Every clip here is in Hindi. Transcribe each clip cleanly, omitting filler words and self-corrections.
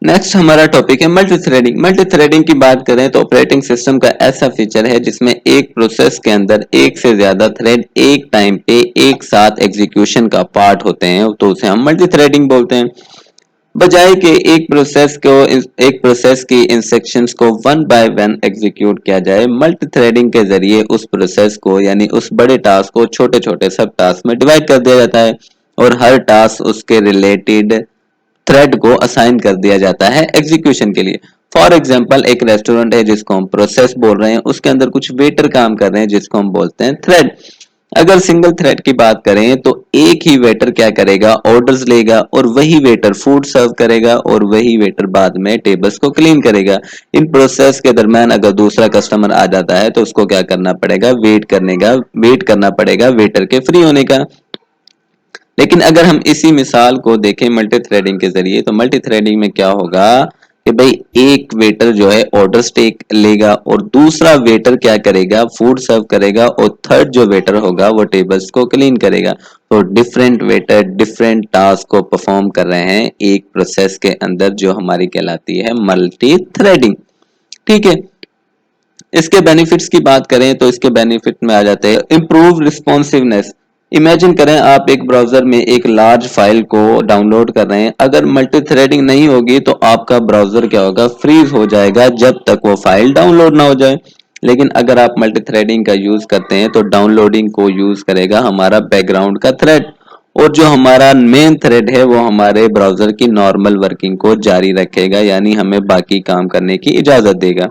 नेक्स्ट हमारा टॉपिक है मल्टी थ्रेडिंग। मल्टी थ्रेडिंग की बात करें तो ऑपरेटिंग सिस्टम का ऐसा फीचर है जिसमें एक प्रोसेस के अंदर एक से ज्यादा थ्रेड एक टाइम पे एक साथ एग्जीक्यूशन का पार्ट होते हैं, तो उसे हम मल्टी थ्रेडिंग बोलते हैं। बजाय के एक प्रोसेस की इंस्ट्रक्शंस को वन बाय वन एग्जीक्यूट किया जाए, मल्टी थ्रेडिंग के जरिए उस प्रोसेस को यानी उस बड़े टास्क को छोटे छोटे सब टास्क में डिवाइड कर दिया जाता है और हर टास्क उसके रिलेटेड थ्रेड को असाइन कर दिया जाता है एग्जीक्यूशन के लिए। फॉर एग्जाम्पल, एक रेस्टोरेंट है जिसको हम प्रोसेस बोल रहे हैं, उसके अंदर कुछ वेटर काम कर रहे हैं जिसको हम बोलते हैं थ्रेड। अगर सिंगल थ्रेड की बात करें तो एक ही वेटर क्या करेगा, ऑर्डर्स लेगा और वही वेटर फूड सर्व करेगा और वही वेटर बाद में टेबल्स को क्लीन करेगा। इन प्रोसेस के दरमियान अगर दूसरा कस्टमर आ जाता है तो उसको क्या करना पड़ेगा, वेट करना पड़ेगा वेटर के फ्री होने का। लेकिन अगर हम इसी मिसाल को देखें मल्टी थ्रेडिंग के जरिए, तो मल्टी थ्रेडिंग में क्या होगा कि भाई एक वेटर जो है ऑर्डर टेक लेगा और दूसरा वेटर क्या करेगा, फूड सर्व करेगा और थर्ड जो वेटर होगा वो टेबल्स को क्लीन करेगा। तो डिफरेंट वेटर डिफरेंट टास्क को परफॉर्म कर रहे हैं एक प्रोसेस के अंदर, जो हमारी कहलाती है मल्टी थ्रेडिंग। ठीक है, इसके बेनिफिट्स की बात करें तो इसके बेनिफिट में आ जाते हैं इम्प्रूव रिस्पॉन्सिवनेस। इमेजिन करें आप एक ब्राउजर में एक लार्ज फाइल को डाउनलोड कर रहे हैं, अगर मल्टी थ्रेडिंग नहीं होगी तो आपका ब्राउजर क्या होगा, फ्रीज हो जाएगा जब तक वो फाइल डाउनलोड ना हो जाए। लेकिन अगर आप मल्टी थ्रेडिंग का यूज करते हैं तो डाउनलोडिंग को यूज करेगा हमारा बैकग्राउंड का थ्रेड, और जो हमारा मेन थ्रेड है वो हमारे ब्राउजर की नॉर्मल वर्किंग को जारी रखेगा, यानी हमें बाकी काम करने की इजाजत देगा।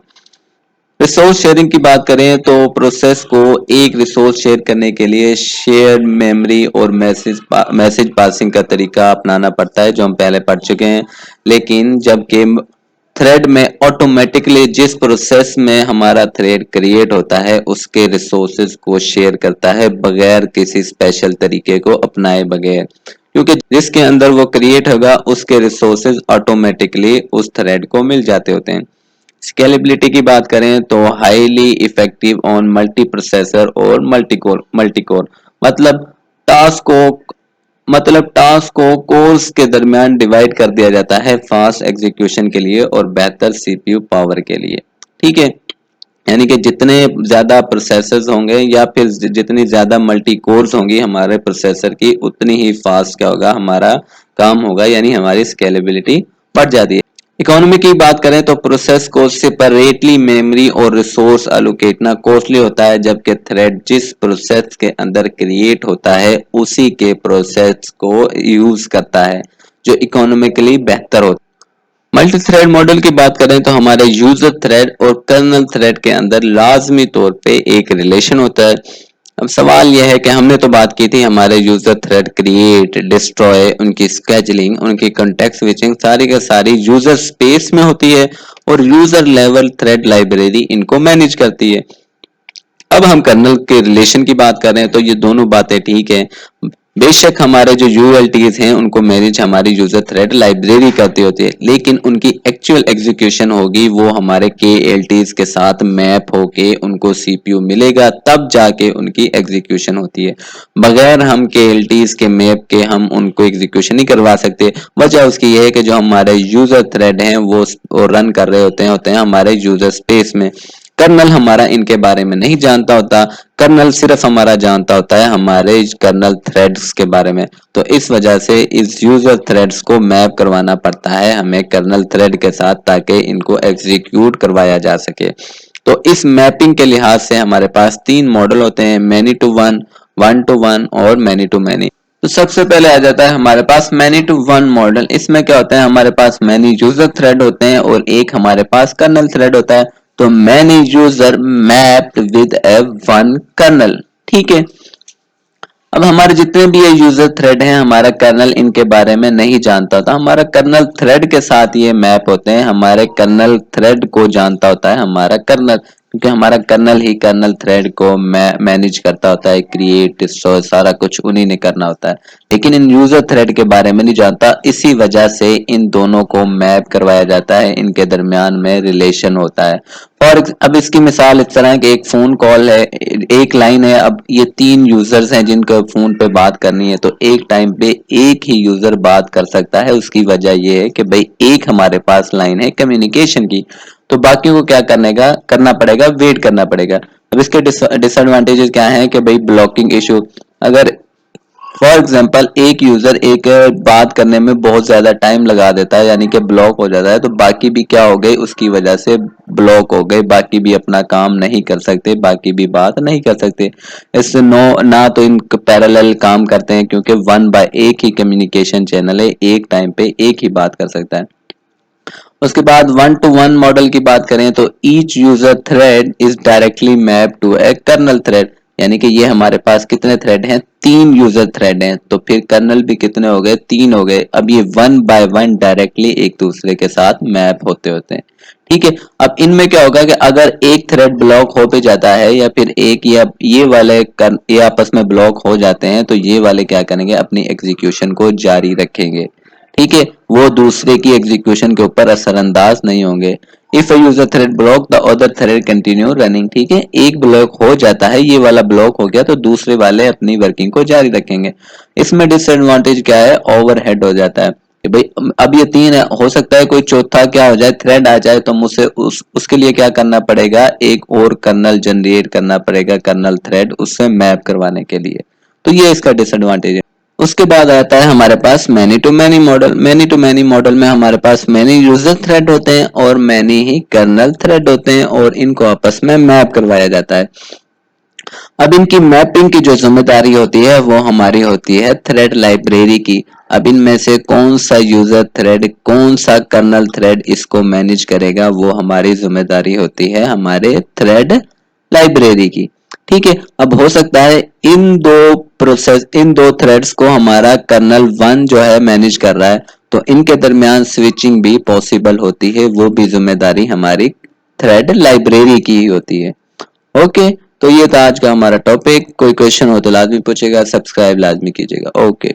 रिसोर्स शेयरिंग की बात करें तो प्रोसेस को एक रिसोर्स शेयर करने के लिए शेयर्ड मेमोरी और मैसेज पासिंग का तरीका अपनाना पड़ता है, जो हम पहले पढ़ चुके हैं। लेकिन जबकि थ्रेड में ऑटोमेटिकली जिस प्रोसेस में हमारा थ्रेड क्रिएट होता है उसके रिसोर्सेज को शेयर करता है बगैर किसी स्पेशल तरीके को अपनाए बगैर, क्योंकि जिसके अंदर वो क्रिएट होगा उसके रिसोर्सेज ऑटोमेटिकली उस थ्रेड को मिल जाते होते हैं। स्केलेबिलिटी की बात करें तो highly effective on multi processor और मल्टी कोर मतलब टास्क को टास्क को कोर्स के दरमियान डिवाइड कर दिया जाता है फास्ट एग्जीक्यूशन के लिए और बेहतर सीपीयू पावर के लिए। ठीक है, यानी कि जितने ज्यादा प्रोसेसर्स होंगे या फिर जितनी ज्यादा मल्टी कोर्स होंगी हमारे प्रोसेसर की, उतनी ही फास्ट क्या होगा, हमारा काम होगा, यानी हमारी स्केलेबिलिटी बढ़ जाती है। इकोनॉमी की बात करें तो प्रोसेस को सेपरेटली मेमोरी और रिसोर्स एलोकेटना कॉस्टली होता है, जबकि थ्रेड जिस प्रोसेस के अंदर क्रिएट होता है उसी के प्रोसेस को यूज करता है, जो इकोनॉमिकली बेहतर होता है। मल्टी थ्रेड मॉडल की बात करें तो हमारे यूजर थ्रेड और कर्नल थ्रेड के अंदर लाजमी तौर पे एक रिलेशन होता है। अब सवाल यह है कि हमने तो बात की थी हमारे यूजर थ्रेड क्रिएट, डिस्ट्रॉय, उनकी स्केजुलिंग, उनकी कॉन्टेक्स्ट स्विचिंग सारी का सारी यूजर स्पेस में होती है और यूजर लेवल थ्रेड लाइब्रेरी इनको मैनेज करती है। अब हम कर्नल के रिलेशन की बात कर रहे हैं तो ये दोनों बातें ठीक है। बेशक हमारे जो यूएलटीज हैं उनको मैनेज हमारी यूजर थ्रेड लाइब्रेरी करती होती है, लेकिन उनकी एक्चुअल एग्जीक्यूशन होगी वो हमारे केएलटीज के साथ मैप होके उनको सीपीयू मिलेगा, तब जाके उनकी एग्जीक्यूशन होती है। बगैर हम केएलटीज के मैप के हम उनको एग्जीक्यूशन नहीं करवा सकते। वजह उसकी यह है कि जो हमारे यूजर थ्रेड हैं वो रन कर रहे होते हैं हमारे यूजर स्पेस में। कर्नल हमारा इनके बारे में नहीं जानता होता, कर्नल सिर्फ हमारा जानता होता है हमारे कर्नल थ्रेड्स के बारे में। तो इस वजह से इस यूजर थ्रेड्स को मैप करवाना पड़ता है हमें कर्नल थ्रेड के साथ, ताकि इनको एग्जीक्यूट करवाया जा सके। तो इस मैपिंग के लिहाज से हमारे पास तीन मॉडल होते हैं, many to one, one to one और मैनी टू मैनी। तो सबसे पहले आ जाता है हमारे पास मैनी टू वन मॉडल। इसमें क्या होता है, हमारे पास मैनी यूजर थ्रेड होते हैं और एक हमारे पास कर्नल थ्रेड होता है। तो many user mapped with a one kernel. ठीक है, अब हमारे जितने भी ये यूजर थ्रेड हैं हमारा कर्नल इनके बारे में नहीं जानता होता, हमारा कर्नल थ्रेड के साथ ये मैप होते हैं, हमारे कर्नल थ्रेड को जानता होता है हमारा कर्नल। क्योंकि हमारा कर्नल ही कर्नल थ्रेड को मैनेज करता होता है, क्रिएट डिस्ट्रॉय सारा कुछ उन्हीं ने करना होता है, लेकिन इन यूजर थ्रेड के बारे में नहीं जानता। इसी वजह से इन दोनों को मैप करवाया जाता है, इनके दरमियान में रिलेशन होता है। और अब इसकी मिसाल इस तरह है कि एक फोन कॉल है, एक लाइन है, अब ये 3 यूजर्स हैं जिनको फोन पे बात करनी है, तो एक टाइम पे एक ही यूजर बात कर सकता है। उसकी वजह ये है कि भाई एक हमारे पास लाइन है कम्युनिकेशन की, तो बाकियों को क्या करना पड़ेगा, वेट करना पड़ेगा। अब इसके डिसएडवांटेजेस क्या हैं कि भाई ब्लॉकिंग इशू, अगर फॉर एग्जांपल एक यूजर एक बात करने में बहुत ज्यादा टाइम लगा देता है, यानी कि ब्लॉक हो जाता है, तो बाकी भी क्या हो गए, उसकी वजह से ब्लॉक हो गए, बाकी भी अपना काम नहीं कर सकते, बाकी भी बात नहीं कर सकते। इससे नो ना तो इन पैरेलल काम करते हैं, क्योंकि वन बाय एक ही कम्युनिकेशन चैनल है, एक टाइम पे एक ही बात कर सकता है। उसके बाद वन टू वन मॉडल की बात करें तो each user thread is directly map to a kernel thread, यानी कि ये हमारे पास कितने थ्रेड हैं, 3 यूजर थ्रेड हैं, तो फिर कर्नल भी कितने हो गए, 3 हो गए। अब ये वन बाय वन डायरेक्टली एक दूसरे के साथ मैप होते होते हैं। ठीक है, अब इनमें क्या होगा कि अगर एक थ्रेड ब्लॉक हो भी जाता है, या फिर एक या ये वाले ये आपस में ब्लॉक हो जाते हैं, तो ये वाले क्या करेंगे, अपनी एग्जीक्यूशन को जारी रखेंगे। ठीक है, वो दूसरे की एग्जीक्यूशन के ऊपर असरअंदाज नहीं होंगे। If user thread block the other thread continue running, ठीक है, एक ब्लॉक हो जाता है, ये वाला ब्लॉक हो गया, तो दूसरे वाले अपनी वर्किंग को जारी रखेंगे। इसमें डिसएडवांटेज क्या है, ओवरहेड हो जाता है कि भाई अब ये 3 है, हो सकता है कोई चौथा क्या हो जाए, थ्रेड आ जाए, तो मुझसे उसके लिए क्या करना पड़ेगा, एक और कर्नल जनरेट करना पड़ेगा, कर्नल थ्रेड उससे मैप करवाने के लिए। तो ये इसका डिसएडवांटेज है। उसके बाद आता है हमारे पास many to many model. Many to many model में हमारे पास मैनी यूजर थ्रेड होते हैं और मैनी ही कर्नल थ्रेड होते हैं, और इनको आपस में मैप करवाया जाता है। अब इनकी मैपिंग की जो जिम्मेदारी होती है वो हमारी होती है थ्रेड लाइब्रेरी की। अब इनमें से कौन सा यूजर थ्रेड, कौन सा कर्नल थ्रेड इसको मैनेज करेगा, वो हमारी जिम्मेदारी होती है हमारे थ्रेड लाइब्रेरी की। ठीक है, अब हो सकता है इन दो थ्रेड्स को हमारा कर्नल वन जो है मैनेज कर रहा है, तो इनके दरमियान स्विचिंग भी पॉसिबल होती है, वो भी जिम्मेदारी हमारी थ्रेड लाइब्रेरी की ही होती है। ओके, तो ये था आज का हमारा टॉपिक। कोई क्वेश्चन हो तो लाजमी पूछेगा, सब्सक्राइब लाजमी कीजिएगा। ओके।